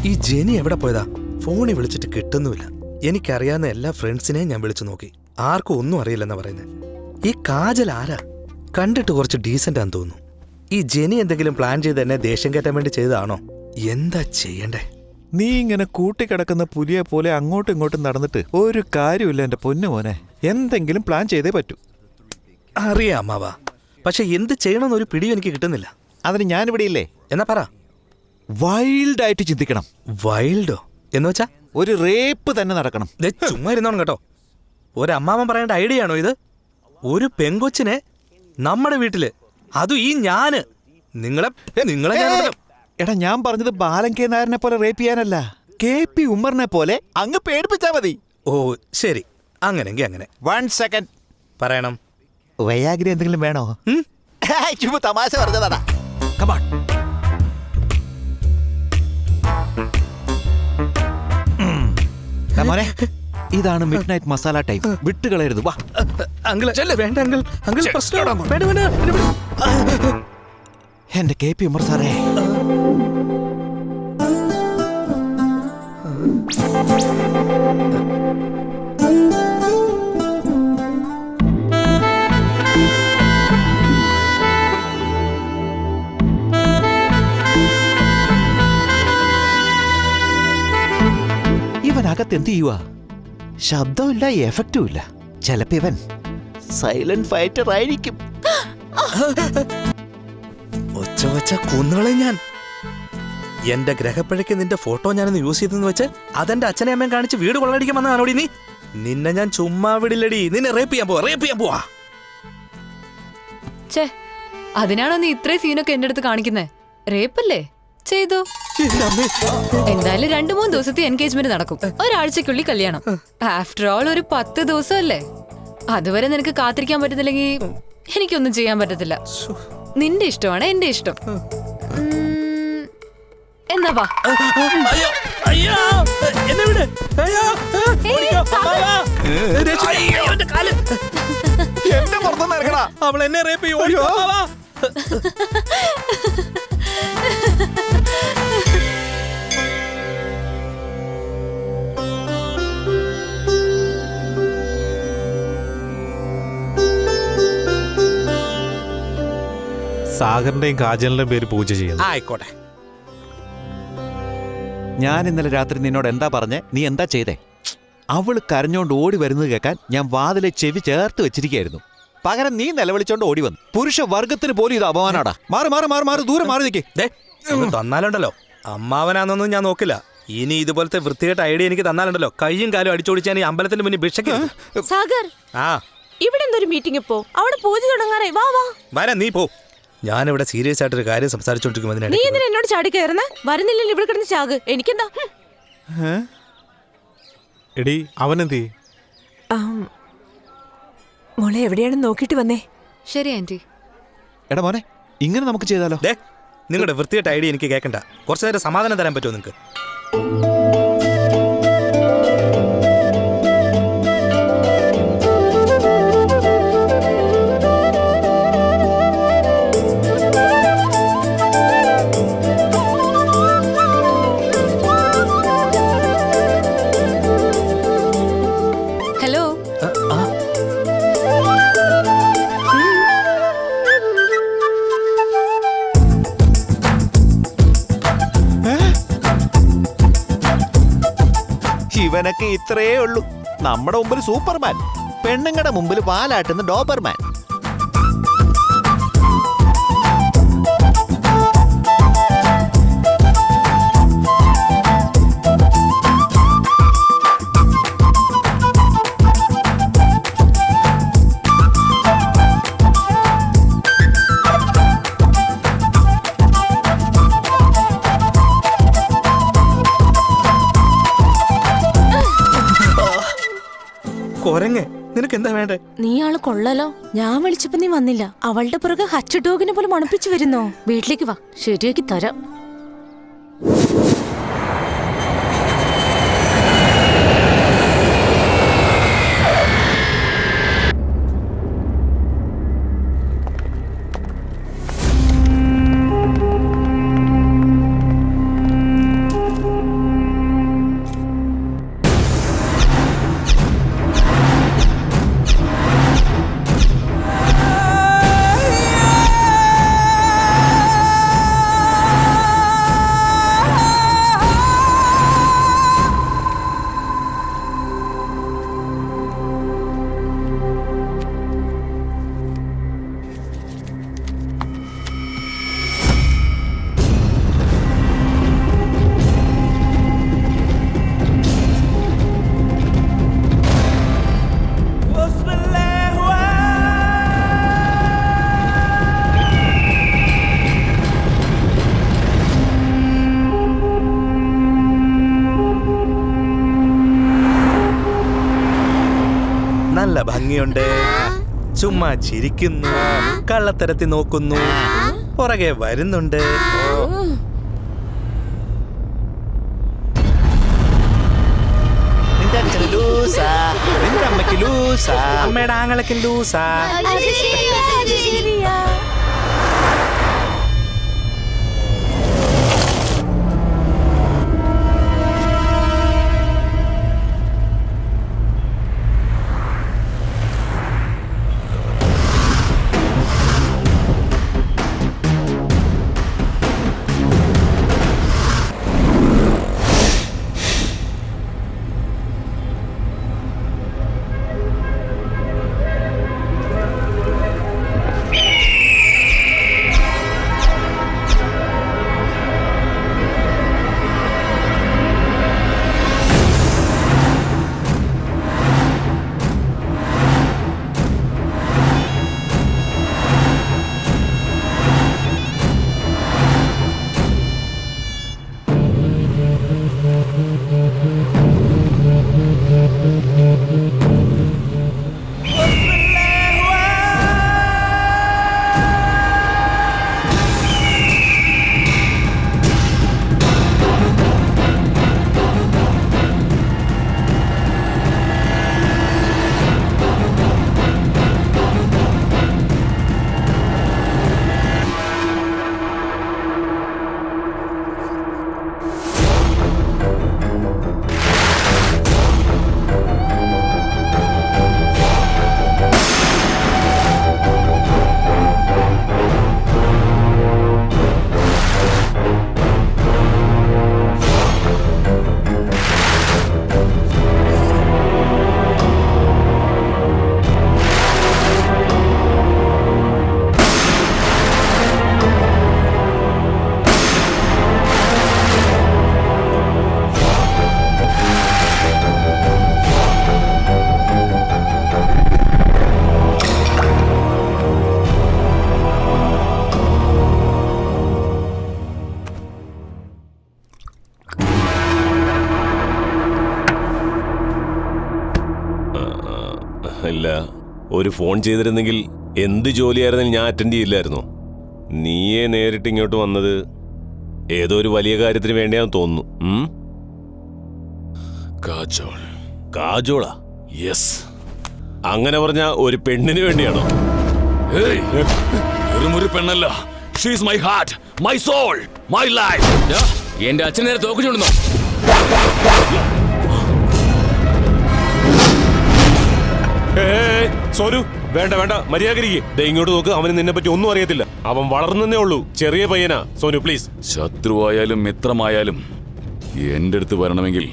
ഈ ജെനി എവിടെ പോയതാ? ഫോണിൽ വിളിച്ചിട്ട് കിട്ടുന്നുമില്ല. എനിക്കറിയാവുന്ന എല്ലാ ഫ്രണ്ട്സിനെയും ഞാൻ വിളിച്ചു നോക്കി, ആർക്കും ഒന്നും അറിയില്ലെന്നാ പറയുന്നത്. ഈ കാജൽ ആരാ? കണ്ടിട്ട് കുറച്ച് ഡീസന്റ് ആണെന്ന് തോന്നുന്നു. ഈ ജെനി എന്തെങ്കിലും പ്ലാൻ ചെയ്ത് എന്നെ ദേഷ്യം കയറ്റാൻ വേണ്ടി ചെയ്തതാണോ? എന്താ ചെയ്യണ്ടേ? നീ ഇങ്ങനെ കൂട്ടിക്കിടക്കുന്ന പുലിയെ പോലെ അങ്ങോട്ടും ഇങ്ങോട്ടും നടന്നിട്ട് ഒരു കാര്യമില്ല എന്റെ പൊന്നു മോനെ. എന്തെങ്കിലും പ്ലാൻ ചെയ്തേ പറ്റൂ. അറിയാം അമ്മാവാ, പക്ഷെ എന്ത് ചെയ്യണമെന്നൊരു പിടിയും എനിക്ക് കിട്ടുന്നില്ല. അതിന് ഞാനിവിടെ ഇല്ലേ? എന്നാ പറ. വൈൽഡായിട്ട് ചിന്തിക്കണം. വൈൽഡോ എന്ന് വെച്ചാ? ഒരു റേപ്പ് തന്നെ നടക്കണം. ചുമ്മാ ഇരുന്നോണം കേട്ടോ. ഒരമ്മാവൻ പറയേണ്ട ഐഡിയ ആണോ ഇത്? ഒരു പെങ്കൊച്ചിനെ നമ്മുടെ വീട്ടില്, അതും ഈ ഞാന്, നിങ്ങളെ എടാ, ഞാൻ പറഞ്ഞത് ബാലൻ കെ നായരനെ പോലെ റേപ്പ് ചെയ്യാനല്ല, KP ഉമ്മറിനെ പോലെ അങ്ങ് പേടിപ്പിച്ചാ മതി. ഓ ശരി, അങ്ങനെങ്കി അങ്ങനെ. 1 സെക്കൻഡ് പറയണം. വയാഗ്രി എന്തെങ്കിലും വേണോ? ചുമ്മാ തമാശ പറഞ്ഞതാടാ. കമാൺ. മോനെ, ഇതാണ് മിഡ് നൈറ്റ് മസാല ടൈം. വിട്ടുകളയരുത്. വാ അങ്കിൾ. വേണ്ട അങ്കിൾ, അങ്കിൾ പ്രശ്നം. എന്റെ KP ഉമ്മർ സാറേ. ഇവനകത്ത് എന്ത് ചെയ്യുക? ശബ്ദമില്ല, എഫക്റ്റും ഇല്ല. ചിലപ്പോ ഇവൻ സൈലന്റ് ഫൈറ്റർ ആയിരിക്കും. ഒച്ച വച്ച കൊന്നുകളെ ഞാൻ. എന്റെ ഗ്രഹപ്പഴയ്ക്ക് നിന്റെ ഫോട്ടോ ഞാനൊന്ന് യൂസ് ചെയ്തെന്ന് വെച്ച് അതെന്റെ അച്ഛനെ അമ്മയും കാണിച്ച് വീട് കൊള്ളടിക്കാൻ വന്നതാണോടി നീ? നിന്നെ ഞാൻ ചുമ്മാ വിടില്ലടി. നിന്നെ റേപ്പ് ചെയ്യാൻ പോവാ. അതിനാണോ നീ ഇത്രയും സീനൊക്കെ എന്റെ അടുത്ത് കാണിക്കുന്നേ? റേപ്പല്ലേ ചെയ്തു. എന്തായാലും 2-3 ദിവസത്തെ എൻഗേജ്മെന്റ് നടക്കും. ഒരാഴ്ചക്കുള്ളിൽ കല്യാണം. ആഫ്റ്റർ ഓൾ ഒരു 10 ദിവസമല്ലേ. അതുവരെ നിനക്ക് കാത്തിരിക്കാൻ പറ്റുന്നില്ലെങ്കിൽ എനിക്കൊന്നും ചെയ്യാൻ പറ്റത്തില്ല. നിന്റെ ഇഷ്ടമാണ് എന്റെ ഇഷ്ടം. എന്നാ വാ. അവൾ എന്നെ റേപ്പ് ചെയ്യോ? സാഗറിന്റെയും കാജലിന്റെയും പേര് പൂജ ചെയ്യാം. ആയിക്കോട്ടെ. ഞാൻ ഇന്നലെ രാത്രി നിന്നോട് എന്താ പറഞ്ഞേ? നീ എന്താ ചെയ്തേ? അവള് കരഞ്ഞോണ്ട് ഓടി വരുന്നത് കേൾക്കാൻ ഞാൻ വാതിലെ ചെവി ചേർത്ത് വെച്ചിരിക്കുകയായിരുന്നു. പകരം നീ നിലവിളിച്ചോണ്ട് ഓടി വന്നു. പുരുഷ വർഗത്തിന് പോലും ഇത് അപമാനാടാ. മാറി മാറി മാറി മാറി ദൂരെ മാറി നിൽക്കേ. തന്നാലുണ്ടല്ലോ, അമ്മാവനാന്നൊന്നും ഞാൻ നോക്കില്ല. ഇനി ഇതുപോലത്തെ വൃത്തികെട്ട ഐഡിയ എനിക്ക് തന്നാലുണ്ടല്ലോ, കയ്യും കാലും അടിച്ചോടിച്ചാൽ ഈ അമ്പലത്തിന്റെ മുന്നിൽ ഭിക്ഷയ്ക്ക്. സാഗർ, ഇവിടെ എന്തൊരു മീറ്റിംഗ്? ഇപ്പോ അവിടെ പൂജ തുടങ്ങാറേ. വാ വാ. വരാ, നീ പോ. ഞാനിവിടെ സീരിയസ് ആയിട്ടൊരു കാര്യം സംസാരിച്ചോണ്ടിരിക്കും. നീ എന്തിനാ എന്നോട് ചാടി കയറുന്ന? വരുന്നില്ലല്ലോ, ഇവിടെ കിടന്ന് ചാക്. എനിക്കെന്താ? എടി, അവനെന്തേ? മോളെ എവിടെയാണെന്ന് നോക്കിട്ട് വന്നേ. ശരി ആന്റി. എടാ മോനെ, ഇങ്ങനെ നമുക്ക് ചെയ്താലോ? നിങ്ങളുടെ വൃത്തിയായിട്ട് ഐഡിയ എനിക്ക് കേൾക്കണ്ട. കുറച്ചു നേരം സമാധാനം തരാൻ പറ്റുമോ നിങ്ങൾക്ക്? ഹലോ. ഇവനൊക്കെ ഇത്രയേ ഉള്ളൂ. നമ്മുടെ മുമ്പിൽ സൂപ്പർമാൻ, പെണ്ണുങ്ങളുടെ മുമ്പിൽ പാലാട്ടുന്ന ഡോബർമാൻ. കൊരങ്ങ, നിനക്ക് എന്താ വേണ്ടേ? നീ ആള് കൊള്ളലോ. ഞാൻ വിളിച്ചപ്പോ നീ വന്നില്ല. അവളുടെ പുറകെ ഹച്ച് ഡോഗിനെ പോലെ മണപ്പിച്ചു വരുന്നോ? വീട്ടിലേക്ക് വാ, ശരിയാക്കി തരാം. ഭംഗിയുണ്ട്. ചുമ്മാ ചിരിക്കുന്നു, കള്ളത്തരത്തിൽ നോക്കുന്നു, പുറകെ വരുന്നുണ്ട്. നിന്റെ അച്ഛന് ലൂസാ, നിന്റെ അമ്മയ്ക്ക് ലൂസാ. അമ്മയുടെ ആങ്ങളൊക്കെ ലൂസാ. ഇല്ല, ഒരു ഫോൺ ചെയ്തിരുന്നെങ്കിൽ എന്ത് ജോലിയായിരുന്നെങ്കിലും ഞാൻ അറ്റൻഡ് ചെയ്യില്ലായിരുന്നു. നീയെ നേരിട്ട് ഇങ്ങോട്ട് വന്നത് ഏതോ ഒരു വലിയ കാര്യത്തിന് വേണ്ടിയാന്ന് തോന്നുന്നു. കാജോൾ. കാജോളാ? യെസ്. അങ്ങനെ പറഞ്ഞ ഒരു പെണ്ണിന് വേണ്ടിയാണോ? ഒരു പെണ്ണല്ല. She is my heart, my soul, my life. എന്റെ അച്ഛൻ നേരെ തോക്കിച്ചുകൊണ്ടോ? സോനു, വേണ്ട വേണ്ട, മര്യാദകരിക്ക്. ഇങ്ങോട്ട് നോക്ക്, അവന് നിന്നെ പറ്റി ഒന്നും അറിയത്തില്ല. അവൻ വളർന്നേ ഉള്ളൂ, ചെറിയ പയ്യനാ. സോനു പ്ലീസ്. ശത്രുവായാലും മിത്രമായാലും എന്റെ അടുത്ത് വരണമെങ്കിൽ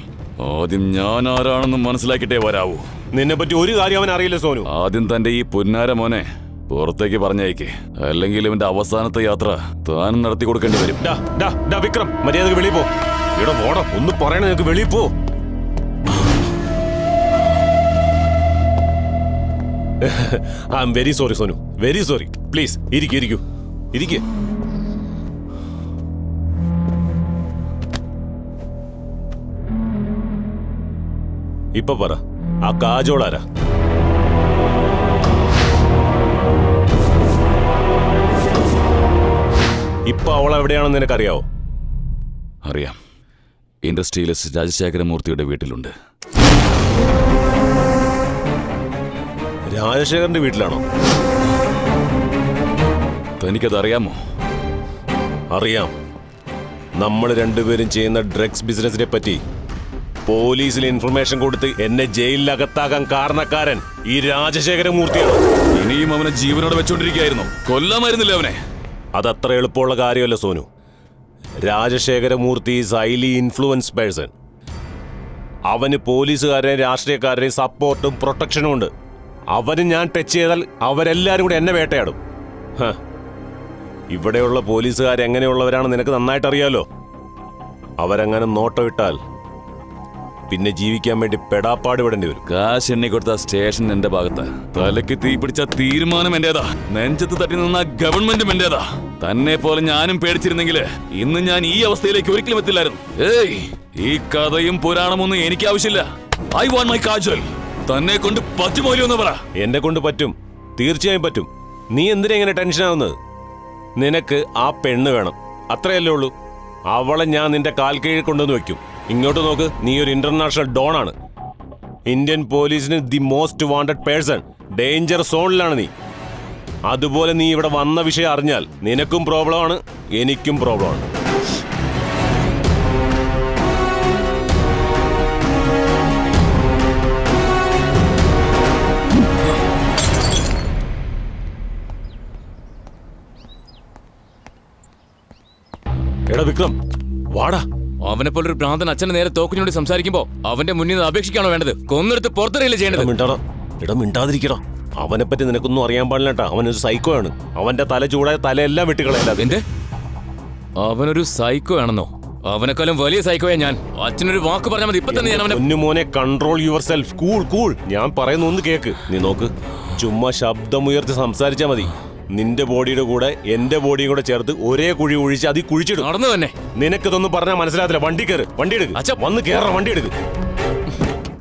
ആദ്യം ഞാൻ ആരാണെന്ന് മനസ്സിലാക്കിട്ടേ വരാവൂ. നിന്നെ പറ്റി ഒരു കാര്യം അവൻ അറിയില്ല സോനു. ആദ്യം തന്റെ ഈ പുന്നാര മോനെ പുറത്തേക്ക് പറഞ്ഞയക്കേ, അല്ലെങ്കിൽ ഇവന്റെ അവസാനത്തെ യാത്ര താൻ നടത്തി കൊടുക്കേണ്ടി വരും. വിക്രം, മര്യാദക്ക് വെളിയിൽ പോ. ഇവിടെ പോടാ, ഒന്ന് പറയണേ, നിനക്ക് വെളിയിൽ പോ. I am very sorry Sonu, very sorry. Please ഇരിക്കൂ. ഇപ്പൊ പറ, ആ കാജോളാരാ? ഇപ്പൊ അവൾ എവിടെയാണെന്ന് നിനക്കറിയാവോ? അറിയാം. ഇൻഡസ്ട്രിയലിസ്റ്റ് രാജശേഖരമൂർത്തിയുടെ വീട്ടിലുണ്ട്. രാജശേഖരന്റെ വീട്ടിലാണോ? തനിക്കത് അറിയാമോ? അറിയാം. നമ്മൾ രണ്ടുപേരും ചെയ്യുന്ന ഡ്രഗ്സ് ബിസിനസിനെ പറ്റി പോലീസിൽ ഇൻഫർമേഷൻ കൊടുത്ത് എന്നെ ജയിലിലകത്താകാൻ കാരണക്കാരൻ ഈ രാജശേഖരമൂർത്തിയാണ്. ഇനിയും അവനെ ജീവനോടെ വെച്ചോണ്ടിരിക്കുകയായിരുന്നു. കൊല്ലാമായിരുന്നില്ല അവനെ. അതത്ര എളുപ്പമുള്ള കാര്യമല്ല Sonu. Rajashekharamurthy is highly influence person. അവന് പോലീസുകാരെയും രാഷ്ട്രീയക്കാരെയും സപ്പോർട്ടും പ്രൊട്ടക്ഷനും ഉണ്ട്. അവന് ഞാൻ ടച്ച് ചെയ്താൽ അവരെല്ലാരും കൂടെ എന്നെ വേട്ടയാടും. ഇവിടെയുള്ള പോലീസുകാരെങ്ങനെയുള്ളവരാണ് നിനക്ക് നന്നായിട്ട് അറിയാലോ. അവരെങ്ങനെ നോട്ടം ഇട്ടാൽ പിന്നെ ജീവിക്കാൻ വേണ്ടി പെടാപ്പാട് വിടേണ്ടി വരും. കാശ് എണ്ണി കൊടുത്ത സ്റ്റേഷൻ എന്റെ ഭാഗത്ത്, തലയ്ക്ക് തീ പിടിച്ച തീരുമാനം എന്റേതാ, നെഞ്ചത്ത് തട്ടി നിന്ന ഗവൺമെന്റും എന്റേതാ. തന്നെ പോലെ ഞാനും പേടിച്ചിരുന്നെങ്കിൽ ഇന്ന് ഞാൻ ഈ അവസ്ഥയിലേക്ക് ഒരിക്കലും എത്തില്ലായിരുന്നു. ഈ കഥയും പുരാണമൊന്നും എനിക്ക് ആവശ്യമില്ല. I want my kajal. തന്നെ കൊണ്ട് പറ്റുമോ എന്ന് പറ. എന്നെ കൊണ്ട് പറ്റും, തീർച്ചയായും പറ്റും. നീ എന്തിനാ ഇങ്ങനെ ടെൻഷനാവുന്നത്? നിനക്ക് ആ പെണ്ണ് വേണം, അത്രയല്ലേ ഉള്ളൂ. അവളെ ഞാൻ നിന്റെ കാൽ കീഴിൽ കൊണ്ടുവന്ന് വെക്കും. ഇങ്ങോട്ട് നോക്ക്, നീ ഒരു ഇന്റർനാഷണൽ ഡോൺ ആണ്. ഇന്ത്യൻ പോലീസിന് the most wanted person. Danger സോണിലാണ് നീ. അതുപോലെ നീ ഇവിടെ വന്ന വിഷയം അറിഞ്ഞാൽ നിനക്കും പ്രോബ്ലമാണ്, എനിക്കും പ്രോബ്ലമാണ്. എടാ വിക്രം, വാടാ. അവനെ പോലൊരു ഭ്രാന്തൻ അച്ഛനെ നേരെ തോക്കിനോട് സംസാരിക്കുമ്പോ അവന്റെ മുന്നിൽ നിന്ന് അപേക്ഷിക്കാണോ വേണ്ടത്? കൊന്നെടുത്ത് പുറത്തറിയില്ല ചെയ്യേണ്ടത്. മിണ്ടാതിരിക്കടാ. അവനെ പറ്റി നിനക്കൊന്നും അറിയാൻ പാടില്ലട്ടാ. അവനൊരു സൈക്കോ ആണ്. അവന്റെ തല ചൂടായ തലയെല്ലാം വെട്ടിക്കളയല്ല. എന്ത്? അവനൊരു സൈക്കോ ആണെന്നോ? അവനെക്കാളും വലിയ സൈക്കോയാ ഞാൻ. അച്ഛനൊരു വാക്ക് പറഞ്ഞാൽ മതി, ഇപ്പൊ തന്നെ ഞാൻ അവനെ. കുഞ്ഞുമോനെ, control yourself. Cool cool. ഞാൻ പറയുന്ന ഒന്ന് കേക്ക്. നീ നോക്ക്, ചുമ്മാ ശബ്ദമുയർത്തി സംസാരിച്ചാ മതി. നിന്റെ ബോഡിയുടെ കൂടെ എന്റെ ബോഡിയും കൂടെ ചേർത്ത് ഒരേ കുഴി ഒഴിച്ച് അതിൽ കുഴിച്ചിടും. നടന്നു തന്നെ. നിനക്കിതൊന്നും പറഞ്ഞാൽ മനസ്സിലാകത്തില്ല. വണ്ടി കയറ്, വണ്ടി എടുക്ക്. അച്ഛാ, വന്ന് കേറ, വണ്ടി എടുക്ക്.